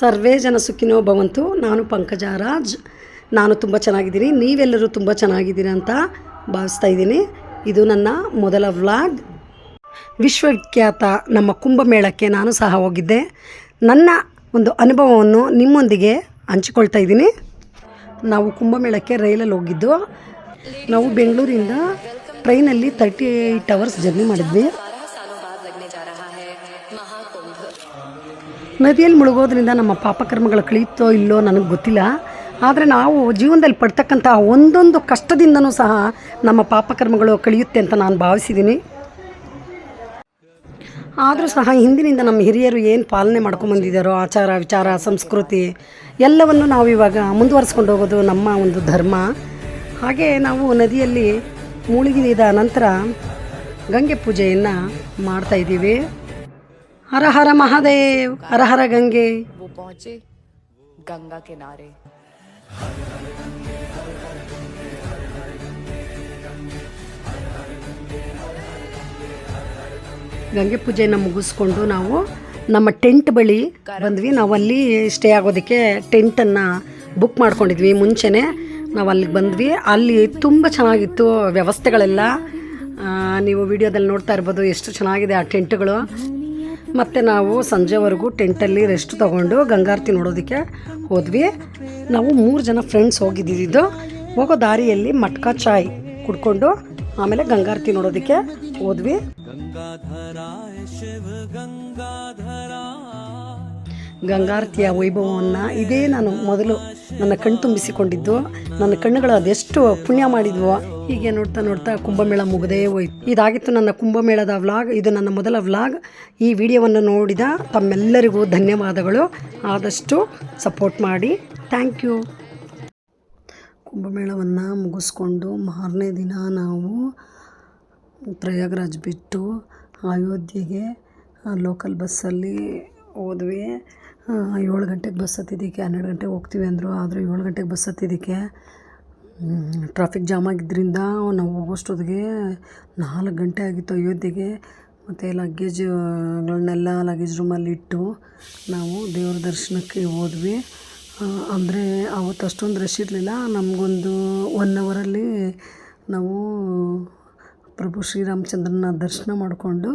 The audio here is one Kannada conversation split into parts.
ಸರ್ವೇ ಜನ ಸುಖಿನೋ ಭವಂತು. ನಾನು ಪಂಕಜ ರಾಜ್. ನಾನು ತುಂಬ ಚೆನ್ನಾಗಿದ್ದೀನಿ, ನೀವೆಲ್ಲರೂ ತುಂಬ ಚೆನ್ನಾಗಿದ್ದೀರಿ ಅಂತ ಭಾವಿಸ್ತಾ ಇದ್ದೀನಿ. ಇದು ನನ್ನ ಮೊದಲ ವ್ಲಾಗ್. ವಿಶ್ವವಿಖ್ಯಾತ ನಮ್ಮ ಕುಂಭಮೇಳಕ್ಕೆ ನಾನು ಸಹ ಹೋಗಿದ್ದೆ. ನನ್ನ ಒಂದು ಅನುಭವವನ್ನು ನಿಮ್ಮೊಂದಿಗೆ ಹಂಚಿಕೊಳ್ತಾ ಇದ್ದೀನಿ. ನಾವು ಕುಂಭಮೇಳಕ್ಕೆ ರೈಲಲ್ಲಿ ಹೋಗಿದ್ದು. ನಾವು ಬೆಂಗಳೂರಿಂದ ಟ್ರೈನಲ್ಲಿ 38 ಅವರ್ಸ್ ಜರ್ನಿ ಮಾಡಿದ್ವಿ. ನದಿಯಲ್ಲಿ ಮುಳುಗೋದ್ರಿಂದ ನಮ್ಮ ಪಾಪಕರ್ಮಗಳು ಕಳೆಯುತ್ತೋ ಇಲ್ಲೋ ನನಗೆ ಗೊತ್ತಿಲ್ಲ. ಆದರೆ ನಾವು ಜೀವನದಲ್ಲಿ ಪಡ್ತಕ್ಕಂಥ ಒಂದೊಂದು ಕಷ್ಟದಿಂದನೂ ಸಹ ನಮ್ಮ ಪಾಪಕರ್ಮಗಳು ಕಳೆಯುತ್ತೆ ಅಂತ ನಾನು ಭಾವಿಸಿದ್ದೀನಿ. ಆದರೂ ಸಹ ಹಿಂದಿನಿಂದ ನಮ್ಮ ಹಿರಿಯರು ಏನು ಪಾಲನೆ ಮಾಡ್ಕೊಂಬಂದಿದ್ದಾರೋ ಆಚಾರ ವಿಚಾರ ಸಂಸ್ಕೃತಿ ಎಲ್ಲವನ್ನು ನಾವು ಇವಾಗ ಮುಂದುವರಿಸ್ಕೊಂಡು ಹೋಗೋದು ನಮ್ಮ ಒಂದು ಧರ್ಮ. ಹಾಗೆ ನಾವು ನದಿಯಲ್ಲಿ ಮುಳುಗಿದ ನಂತರ ಗಂಗೆ ಪೂಜೆಯನ್ನು ಮಾಡ್ತಾಯಿದ್ದೀವಿ. ಹರ ಹರ ಮಹಾದೇವ್, ಹರ ಹರ ಗಂಗೆ. वो पहुंचे गंगा किनारे. ಗಂಗೆ ಪೂಜೆಯನ್ನು ಮುಗಿಸ್ಕೊಂಡು ನಾವು ನಮ್ಮ ಟೆಂಟ್ ಬಳಿ ಬಂದ್ವಿ. ನಾವು ಅಲ್ಲಿ ಸ್ಟೇ ಆಗೋದಕ್ಕೆ ಟೆಂಟನ್ನು ಬುಕ್ ಮಾಡ್ಕೊಂಡಿದ್ವಿ ಮುಂಚೆನೇ. ನಾವು ಅಲ್ಲಿಗೆ ಬಂದ್ವಿ. ಅಲ್ಲಿ ತುಂಬ ಚೆನ್ನಾಗಿತ್ತು ವ್ಯವಸ್ಥೆಗಳೆಲ್ಲ. ನೀವು ವಿಡಿಯೋದಲ್ಲಿ ನೋಡ್ತಾ ಇರ್ಬೋದು ಎಷ್ಟು ಚೆನ್ನಾಗಿದೆ ಆ ಟೆಂಟ್ಗಳು. ಮತ್ತು ನಾವು ಸಂಜೆವರೆಗೂ ಟೆಂಟಲ್ಲಿ ರೆಸ್ಟ್ ತೊಗೊಂಡು ಗಂಗಾರತಿ ನೋಡೋದಕ್ಕೆ ಹೋದ್ವಿ. ನಾವು 3 ಜನ ಫ್ರೆಂಡ್ಸ್ ಹೋಗಿದ್ದಿದ್ದು. ಹೋಗೋ ದಾರಿಯಲ್ಲಿ ಮಟ್ಕಾ ಚಾಯ್ ಕುಡ್ಕೊಂಡು ಆಮೇಲೆ ಗಂಗಾರತಿ ನೋಡೋದಕ್ಕೆ ಹೋದ್ವಿ. ಗಂಗಾರತಿಯ ವೈಭವವನ್ನು ಇದೇ ನಾನು ಮೊದಲು ನನ್ನ ಕಣ್ಣು ತುಂಬಿಸಿಕೊಂಡಿದ್ದು. ನನ್ನ ಕಣ್ಣುಗಳು ಅದೆಷ್ಟು ಪುಣ್ಯ ಮಾಡಿದ್ವೋ. ಹೀಗೆ ನೋಡ್ತಾ ನೋಡ್ತಾ ಕುಂಭಮೇಳ ಮುಗದೇ ಹೋಯ್ತು. ಇದಾಗಿತ್ತು ನನ್ನ ಕುಂಭಮೇಳದ ವ್ಲಾಗ್. ಇದು ನನ್ನ ಮೊದಲ ವ್ಲಾಗ್. ಈ ವಿಡಿಯೋವನ್ನು ನೋಡಿದ ತಮ್ಮೆಲ್ಲರಿಗೂ ಧನ್ಯವಾದಗಳು. ಆದಷ್ಟು ಸಪೋರ್ಟ್ ಮಾಡಿ. Thank you. ಕುಂಭಮೇಳವನ್ನು ಮುಗಿಸ್ಕೊಂಡು ಮಾರನೇ ದಿನ ನಾವು ಪ್ರಯಾಗ್ರಾಜ್ ಬಿಟ್ಟು ಅಯೋಧ್ಯೆಗೆ ಲೋಕಲ್ ಬಸ್ಸಲ್ಲಿ ಹೋದ್ವಿ. 7 ಗಂಟೆಗೆ ಬಸ್ ಹತ್ತಿದ್ದಕ್ಕೆ 12 ಗಂಟೆಗೆ ಹೋಗ್ತೀವಿ ಅಂದರು. ಆದರೆ 7 ಗಂಟೆಗೆ ಬಸ್ ಹತ್ತಿದ್ದಕ್ಕೆ ಟ್ರಾಫಿಕ್ ಜಾಮ್ ಆಗಿದ್ದರಿಂದ ನಾವು ಹೋಗೋಷ್ಟೊತ್ತಿಗೆ 4 ಗಂಟೆ ಆಗಿತ್ತು ಅಯೋಧ್ಯೆಗೆ. ಮತ್ತು ಲಗೇಜ್ಗಳನ್ನೆಲ್ಲ ಲಗೇಜ್ ರೂಮಲ್ಲಿ ಇಟ್ಟು ನಾವು ದೇವ್ರ ದರ್ಶನಕ್ಕೆ ಹೋದ್ವಿ. ಅಂದರೆ ಅವತ್ತು ಅಷ್ಟೊಂದು ರಶ್ ಇರಲಿಲ್ಲ. ನಮಗೊಂದು 1 ಅವರಲ್ಲಿ ನಾವು ಪ್ರಭು ಶ್ರೀರಾಮಚಂದ್ರನ ದರ್ಶನ ಮಾಡಿಕೊಂಡು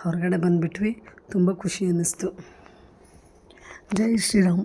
ಹೊರಗಡೆ ಬಂದುಬಿಟ್ವಿ. ತುಂಬ ಖುಷಿ ಅನ್ನಿಸ್ತು. ಜೈ ಶ್ರೀರಾಮ್.